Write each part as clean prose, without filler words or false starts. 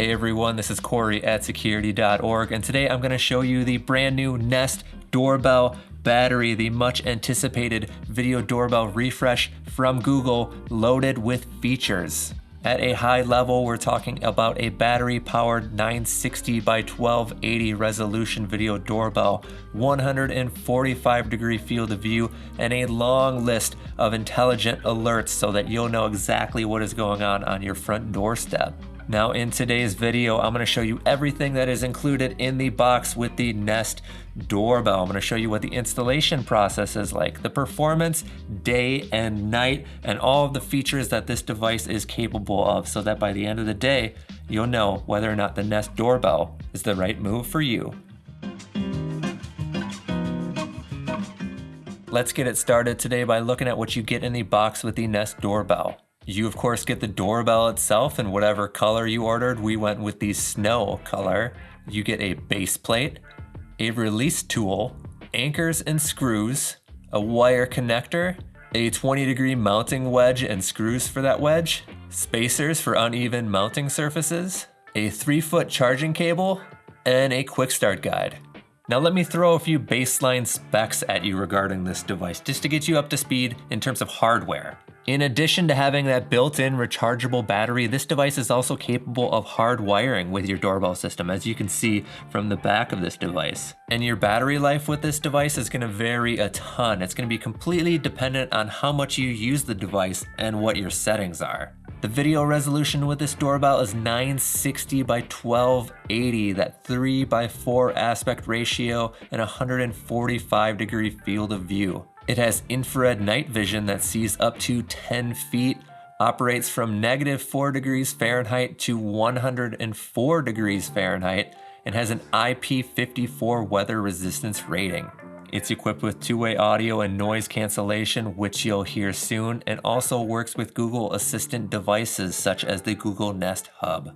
Hey everyone, this is Corey at Security.org, and today I'm going to show you the brand new Nest Doorbell Battery, the much anticipated video doorbell refresh from Google, loaded with features. At a high level, we're talking about a battery-powered 960 by 1280 resolution video doorbell, 145-degree field of view, and a long list of intelligent alerts so that you'll know exactly what is going on your front doorstep. Now in today's video, I'm going to show you everything that is included in the box with the Nest Doorbell. I'm going to show you what the installation process is like, the performance, day and night, and all of the features that this device is capable of, so that by the end of the day, you'll know whether or not the Nest Doorbell is the right move for you. Let's get it started today by looking at what you get in the box with the Nest Doorbell. You of course get the doorbell itself in whatever color you ordered. We went with the snow color. You get a base plate, a release tool, anchors and screws, a wire connector, a 20-degree mounting wedge and screws for that wedge, spacers for uneven mounting surfaces, a 3-foot charging cable, and a quick start guide. Now let me throw a few baseline specs at you regarding this device, just to get you up to speed in terms of hardware. In addition to having that built-in rechargeable battery, this device is also capable of hard wiring with your doorbell system, as you can see from the back of this device. And your battery life with this device is going to vary a ton. It's going to be completely dependent on how much you use the device and what your settings are. The video resolution with this doorbell is 960 by 1280, that 3:4 aspect ratio, and 145-degree field of view. It has infrared night vision that sees up to 10 feet, operates from -4 degrees Fahrenheit to 104 degrees Fahrenheit, and has an IP54 weather resistance rating. It's equipped with two-way audio and noise cancellation, which you'll hear soon, and also works with Google Assistant devices such as the Google Nest Hub.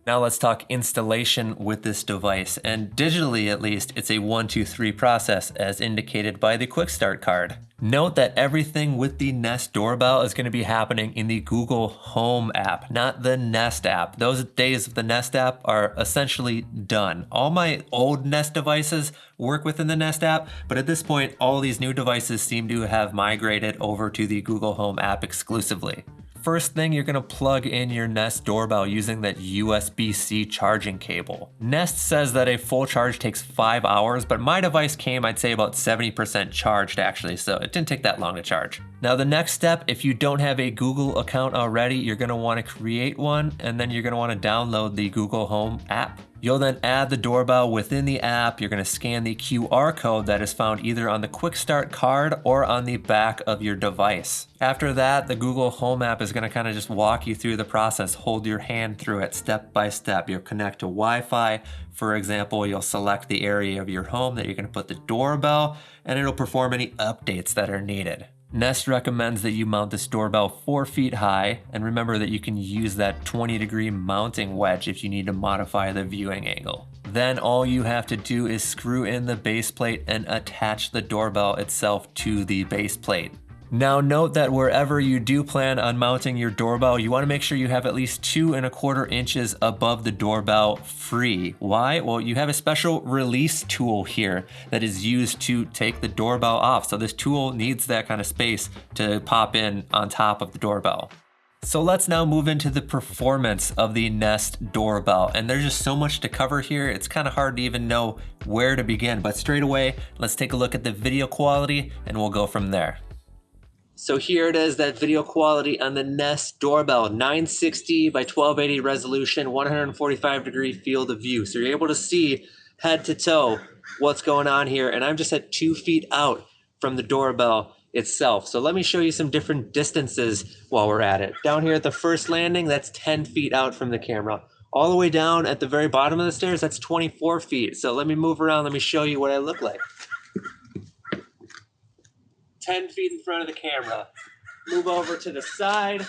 Now let's talk installation with this device, and digitally at least, it's a 1-2-3 process as indicated by the Quick Start card. Note that everything with the Nest Doorbell is going to be happening in the Google Home app, not the Nest app. Those days of the Nest app are essentially done. All my old Nest devices work within the Nest app, but at this point, all these new devices seem to have migrated over to the Google Home app exclusively. First thing, you're going to plug in your Nest Doorbell using that USB-C charging cable. Nest says that a full charge takes 5 hours, but my device came, I'd say, about 70% charged actually, so it didn't take that long to charge. Now the next step, if you don't have a Google account already, you're going to want to create one, and then you're going to want to download the Google Home app. You'll then add the doorbell within the app. You're going to scan the QR code that is found either on the Quick Start card or on the back of your device. After that, the Google Home app is going to kind of just walk you through the process, hold your hand through it step by step. You'll connect to Wi-Fi. For example, you'll select the area of your home that you're going to put the doorbell, and it'll perform any updates that are needed. Nest recommends that you mount this doorbell 4 feet high, and remember that you can use that 20-degree mounting wedge if you need to modify the viewing angle. Then all you have to do is screw in the base plate and attach the doorbell itself to the base plate. Now note that wherever you do plan on mounting your doorbell, you want to make sure you have at least 2¼ inches above the doorbell free. Why? Well, you have a special release tool here that is used to take the doorbell off. So this tool needs that kind of space to pop in on top of the doorbell. So let's now move into the performance of the Nest Doorbell. And there's just so much to cover here, it's kind of hard to even know where to begin. But straight away, let's take a look at the video quality and we'll go from there. So here it is, that video quality on the Nest Doorbell, 960 by 1280 resolution, 145-degree field of view. So you're able to see head to toe what's going on here. And I'm just at 2 feet out from the doorbell itself. So let me show you some different distances while we're at it. Down here at the first landing, that's 10 feet out from the camera. All the way down at the very bottom of the stairs, that's 24 feet. So let me move around, let me show you what I look like. 10 feet in front of the camera. Move over to the side,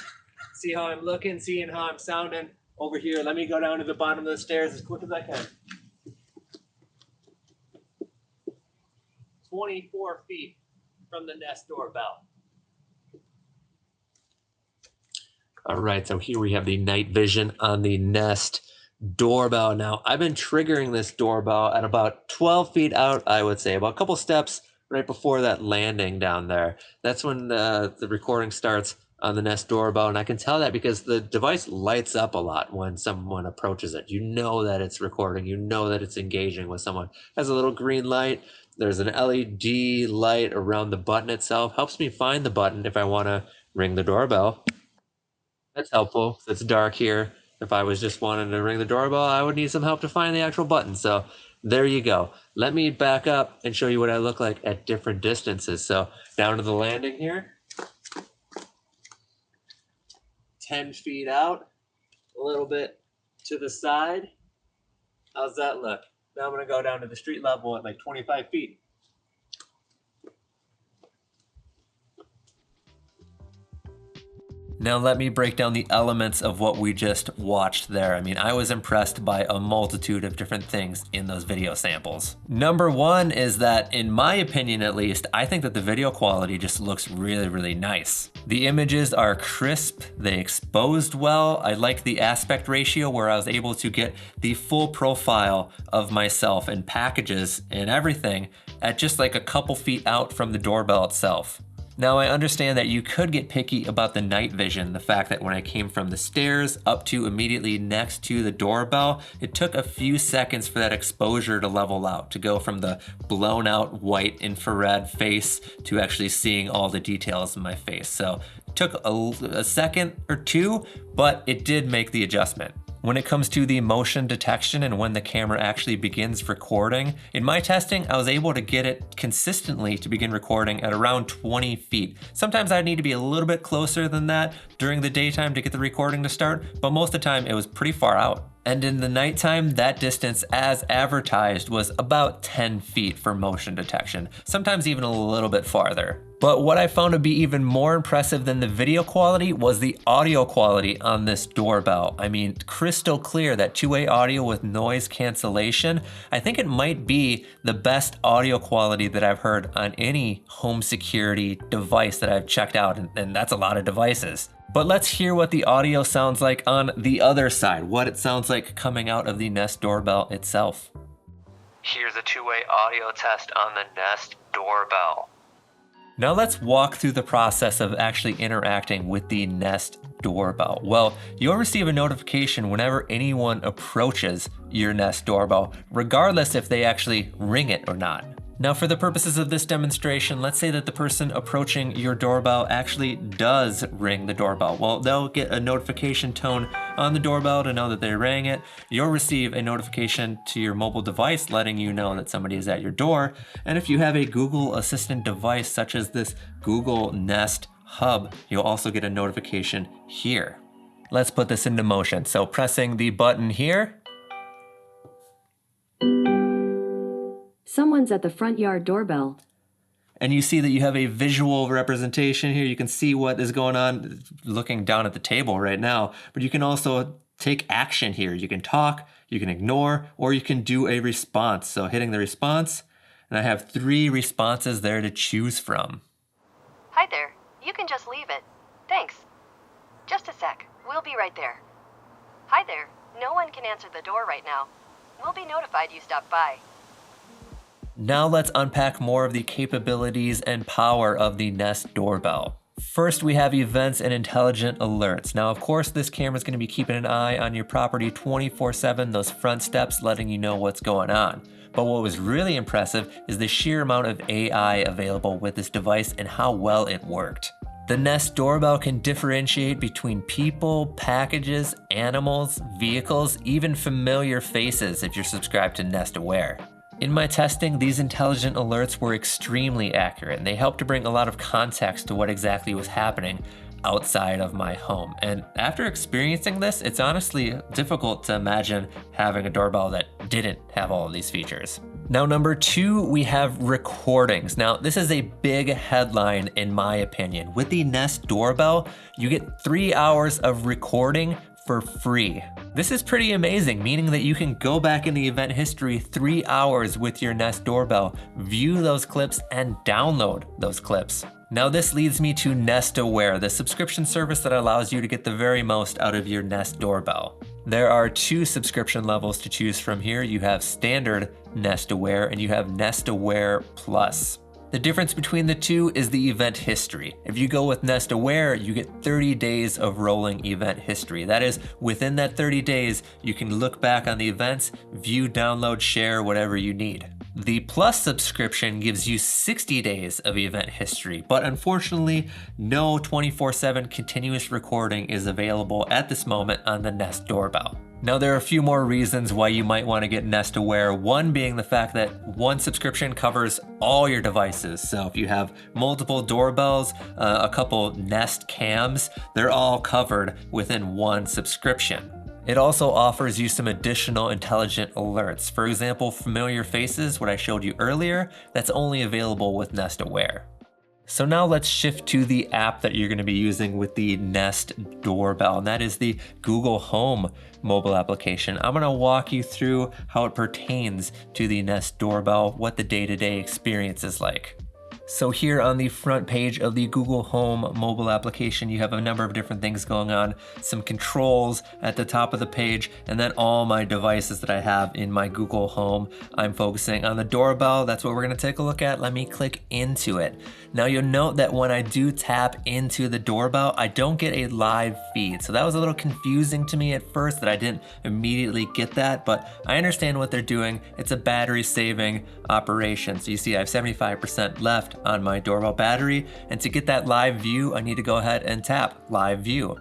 see how I'm looking, seeing how I'm sounding over here. Let me go down to the bottom of the stairs as quick as I can. 24 feet from the Nest Doorbell. All right, so here we have the night vision on the Nest doorbell. Now, I've been triggering this doorbell at about 12 feet out, I would say, about a couple steps right before that landing down there. That's when the recording starts on the Nest Doorbell, and I can tell that because the device lights up a lot when someone approaches it. You know that it's recording. You know that it's engaging with someone. It has a little green light. There's an LED light around the button itself. Helps me find the button if I want to ring the doorbell. That's helpful. It's dark here. If I was just wanting to ring the doorbell, I would need some help to find the actual button. So there you go. Let me back up and show you what I look like at different distances. So down to the landing here, 10 feet out, a little bit to the side. How's that look? Now I'm gonna go down to the street level at like 25 feet. Now let me break down the elements of what we just watched there. I mean, I was impressed by a multitude of different things in those video samples. Number one is that, in my opinion at least, I think that the video quality just looks really, really nice. The images are crisp, they exposed well. I like the aspect ratio where I was able to get the full profile of myself and packages and everything at just like a couple feet out from the doorbell itself. Now I understand that you could get picky about the night vision, the fact that when I came from the stairs up to immediately next to the doorbell, it took a few seconds for that exposure to level out, to go from the blown out white infrared face to actually seeing all the details in my face. So it took a second or two, but it did make the adjustment. When it comes to the motion detection and when the camera actually begins recording, in my testing, I was able to get it consistently to begin recording at around 20 feet. Sometimes I need to be a little bit closer than that during the daytime to get the recording to start, but most of the time it was pretty far out. And in the nighttime, that distance as advertised was about 10 feet for motion detection, sometimes even a little bit farther. But what I found to be even more impressive than the video quality was the audio quality on this doorbell. I mean, crystal clear, that two-way audio with noise cancellation. I think it might be the best audio quality that I've heard on any home security device that I've checked out, and that's a lot of devices. But let's hear what the audio sounds like on the other side, what it sounds like coming out of the Nest Doorbell itself. Here's a two-way audio test on the Nest Doorbell. Now let's walk through the process of actually interacting with the Nest Doorbell. Well, you'll receive a notification whenever anyone approaches your Nest Doorbell, regardless if they actually ring it or not. Now, for the purposes of this demonstration, let's say that the person approaching your doorbell actually does ring the doorbell. Well, they'll get a notification tone on the doorbell to know that they rang it. You'll receive a notification to your mobile device letting you know that somebody is at your door. And if you have a Google Assistant device such as this Google Nest Hub, you'll also get a notification here. Let's put this into motion. So pressing the button here. Someone's at the front yard doorbell. And you see that you have a visual representation here. You can see what is going on looking down at the table right now, but you can also take action here. You can talk, you can ignore, or you can do a response. So hitting the response, and I have 3 responses there to choose from. Hi there. You can just leave it. Thanks. Just a sec. We'll be right there. Hi there. No one can answer the door right now. We'll be notified you stopped by. Now let's unpack more of the capabilities and power of the Nest Doorbell. First, we have events and intelligent alerts. Now, of course, this camera is going to be keeping an eye on your property 24/7, those front steps letting you know what's going on. But what was really impressive is the sheer amount of AI available with this device and how well it worked. The Nest Doorbell can differentiate between people, packages, animals, vehicles, even familiar faces if you're subscribed to Nest Aware. In my testing, these intelligent alerts were extremely accurate, and they helped to bring a lot of context to what exactly was happening outside of my home. And after experiencing this, it's honestly difficult to imagine having a doorbell that didn't have all of these features. Now, number 2, we have recordings. Now, this is a big headline in my opinion. With the Nest Doorbell, you get 3 hours of recording for free. This is pretty amazing, meaning that you can go back in the event history 3 hours with your Nest Doorbell, view those clips, and download those clips. Now this leads me to Nest Aware, the subscription service that allows you to get the very most out of your Nest Doorbell. There are 2 subscription levels to choose from here. You have Standard Nest Aware and you have Nest Aware Plus. The difference between the two is the event history. If you go with Nest Aware, you get 30 days of rolling event history. That is, within that 30 days, you can look back on the events, view, download, share, whatever you need. The Plus subscription gives you 60 days of event history, but unfortunately, no 24/7 continuous recording is available at this moment on the Nest Doorbell. Now, there are a few more reasons why you might want to get Nest Aware. One being the fact that one subscription covers all your devices. So if you have multiple doorbells, a couple Nest cams, they're all covered within one subscription. It also offers you some additional intelligent alerts. For example, familiar faces, what I showed you earlier, that's only available with Nest Aware. So now let's shift to the app that you're going to be using with the Nest Doorbell, and that is the Google Home mobile application. I'm going to walk you through how it pertains to the Nest Doorbell, what the day-to-day experience is like. So here on the front page of the Google Home mobile application, you have a number of different things going on, some controls at the top of the page, and then all my devices that I have in my Google Home. I'm focusing on the doorbell. That's what we're going to take a look at. Let me click into it. Now you'll note that when I do tap into the doorbell, I don't get a live feed. So that was a little confusing to me at first that I didn't immediately get that, but I understand what they're doing. It's a battery saving operation. So you see I have 75% left on my doorbell battery, and to get that live view, I need to go ahead and tap live view.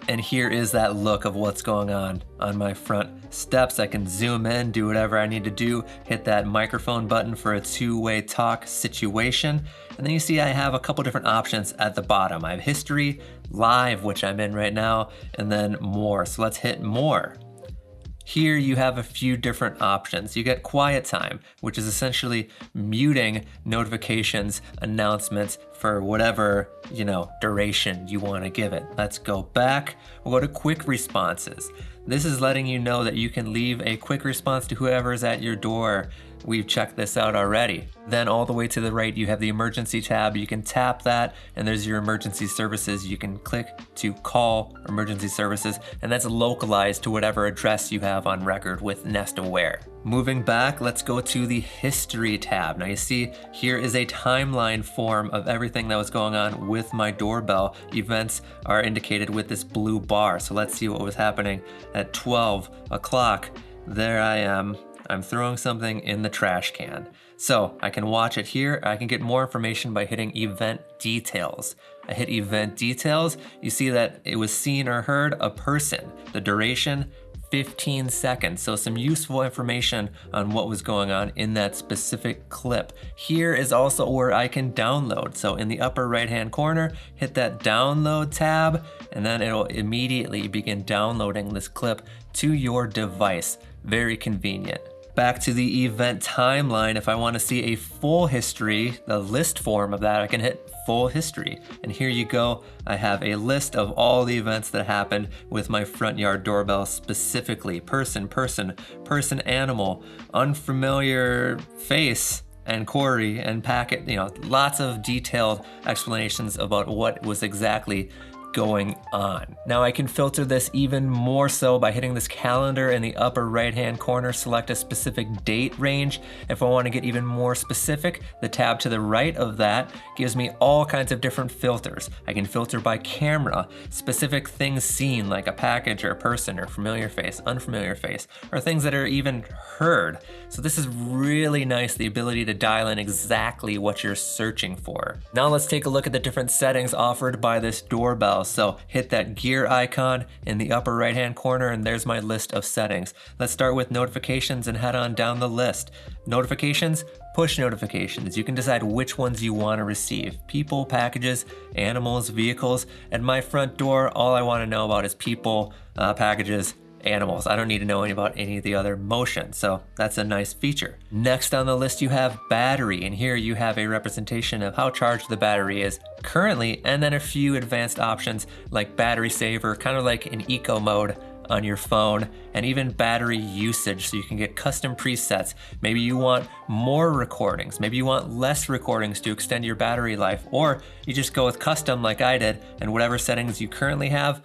And here is that look of what's going on my front steps. I can zoom in, do whatever I need to do, hit that microphone button for a two-way talk situation. And then you see I have a couple different options at the bottom. I have history, live, which I'm in right now, and then more. So let's hit more. Here you have a few different options. You get quiet time, which is essentially muting notifications, announcements for whatever, duration you want to give it. Let's go back. We'll go to quick responses. This is letting you know that you can leave a quick response to whoever is at your door. We've checked this out already. Then all the way to the right, you have the emergency tab. You can tap that and there's your emergency services. You can click to call emergency services, and that's localized to whatever address you have on record with Nest Aware. Moving back, let's go to the history tab. Now you see here is a timeline form of everything that was going on with my doorbell. Events are indicated with this blue bar. So let's see what was happening at 12 o'clock. There I am. I'm throwing something in the trash can. So I can watch it here. I can get more information by hitting event details. I hit event details. You see that it was seen or heard a person. The duration, 15 seconds. So some useful information on what was going on in that specific clip. Here is also where I can download. So in the upper right-hand corner, hit that download tab, and then it'll immediately begin downloading this clip to your device. Very convenient. Back to the event timeline, if I want to see a full history, the list form of that, I can hit full history. And here you go. I have a list of all the events that happened with my front yard doorbell specifically. Person, animal, unfamiliar face, and Corey, and packet, lots of detailed explanations about what was exactly going on. Now I can filter this even more so by hitting this calendar in the upper right-hand corner, select a specific date range. If I want to get even more specific, the tab to the right of that gives me all kinds of different filters. I can filter by camera, specific things seen like a package or a person or familiar face, unfamiliar face, or things that are even heard. So this is really nice, the ability to dial in exactly what you're searching for. Now let's take a look at the different settings offered by this doorbell. So hit that gear icon in the upper right hand corner and there's my list of settings. Let's start with notifications and head on down the list. Notifications, push notifications. You can decide which ones you want to receive. People, packages, animals, vehicles. At my front door, all I want to know about is people, packages, animals. I don't need to know about any of the other motion, so that's a nice feature. Next on the list you have battery, and here you have a representation of how charged the battery is currently, and then a few advanced options like battery saver, kind of like an eco mode on your phone, and even battery usage, so you can get custom presets. Maybe you want more recordings, maybe you want less recordings to extend your battery life, or you just go with custom like I did, and whatever settings you currently have,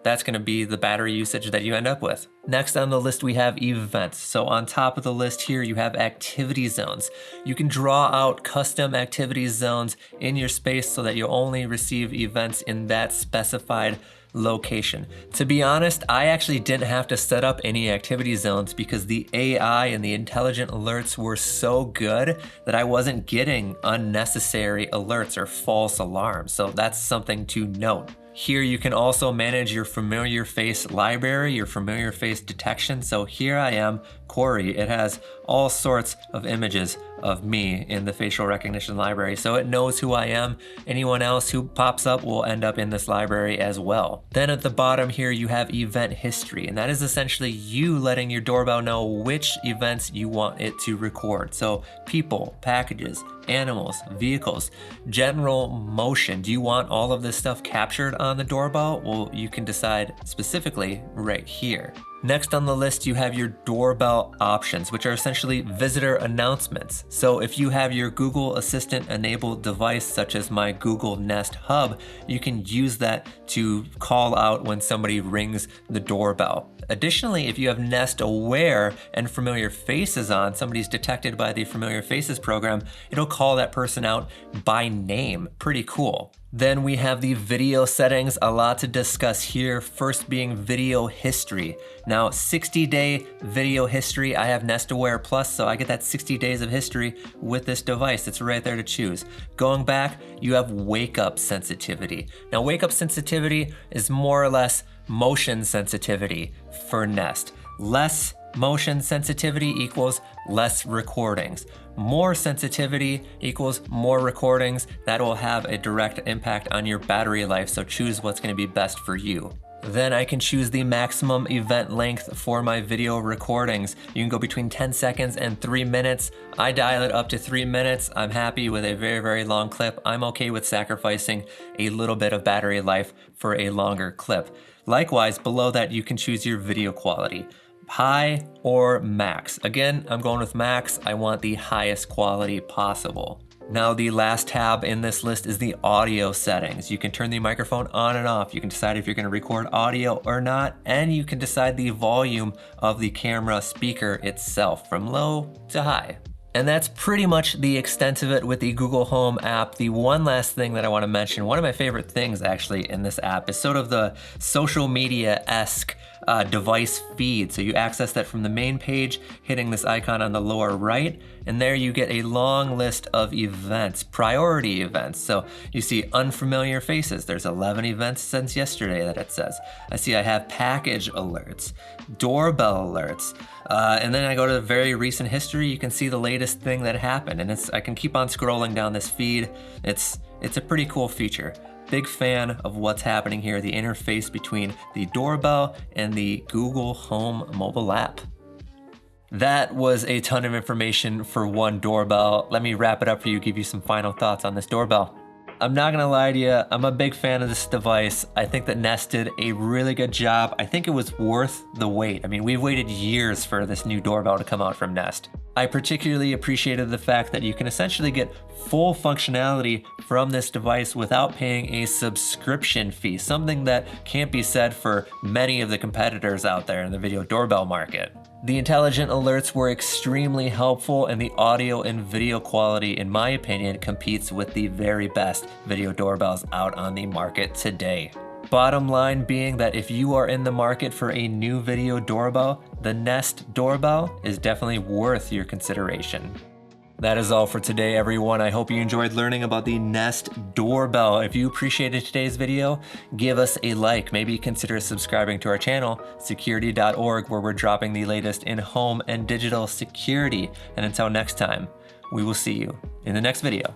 that's going to be the battery usage that you end up with. Next on the list, we have events. So on top of the list here, you have activity zones. You can draw out custom activity zones in your space so that you only receive events in that specified location. To be honest, I actually didn't have to set up any activity zones because the AI and the intelligent alerts were so good that I wasn't getting unnecessary alerts or false alarms. So that's something to note. Here you can also manage your familiar face library, your familiar face detection. So here I am, Corey. It has all sorts of images of me in the facial recognition library. So it knows who I am. Anyone else who pops up will end up in this library as well. Then at the bottom here, you have event history, and that is essentially you letting your doorbell know which events you want it to record. So people, packages, animals, vehicles, general motion. Do you want all of this stuff captured on the doorbell? Well, you can decide specifically right here. Next on the list, you have your doorbell options, which are essentially visitor announcements. So if you have your Google Assistant enabled device, such as my Google Nest Hub, you can use that to call out when somebody rings the doorbell. Additionally, if you have Nest Aware and Familiar Faces on, somebody's detected by the Familiar Faces program, it'll call that person out by name. Pretty cool. Then we have the video settings, a lot to discuss here. First being video history. Now 60-day video history, I have Nest Aware Plus, so I get that 60 days of history with this device. It's right there to choose. Going back, you have wake up sensitivity. Now wake up sensitivity is more or less motion sensitivity for Nest. Less motion sensitivity equals less recordings. More sensitivity equals more recordings. That will have a direct impact on your battery life, so choose what's going to be best for you. Then I can choose the maximum event length for my video recordings. You can go between 10 seconds and 3 minutes. I dial it up to 3 minutes. I'm happy with a very, very long clip. I'm okay with sacrificing a little bit of battery life for a longer clip. Likewise, below that, you can choose your video quality. High or max. Again, I'm going with max. I want the highest quality possible. Now the last tab in this list is the audio settings. You can turn the microphone on and off. You can decide if you're going to record audio or not, and you can decide the volume of the camera speaker itself from low to high. And that's pretty much the extent of it with the Google Home app. The one last thing that I want to mention, one of my favorite things actually in this app is sort of the social media-esque device feed. So you access that from the main page, hitting this icon on the lower right, and there you get a long list of events, priority events. So you see unfamiliar faces. There's 11 events since yesterday that it says. I see I have package alerts, doorbell alerts, and then I go to the very recent history. You can see the latest thing that happened, and I can keep on scrolling down this feed. It's a pretty cool feature. Big fan of what's happening here, the interface between the doorbell and the Google Home mobile app. That was a ton of information for one doorbell. Let me wrap it up for you, give you some final thoughts on this doorbell. I'm not gonna lie to you, I'm a big fan of this device. I think that Nest did a really good job. I think it was worth the wait. I mean, we've waited years for this new doorbell to come out from Nest. I particularly appreciated the fact that you can essentially get full functionality from this device without paying a subscription fee, something that can't be said for many of the competitors out there in the video doorbell market. The intelligent alerts were extremely helpful, and the audio and video quality, in my opinion, competes with the very best video doorbells out on the market today. Bottom line being that if you are in the market for a new video doorbell, the Nest Doorbell is definitely worth your consideration. That is all for today, everyone. I hope you enjoyed learning about the Nest Doorbell. If you appreciated today's video, give us a like. Maybe consider subscribing to our channel, Security.org, where we're dropping the latest in home and digital security. And until next time, we will see you in the next video.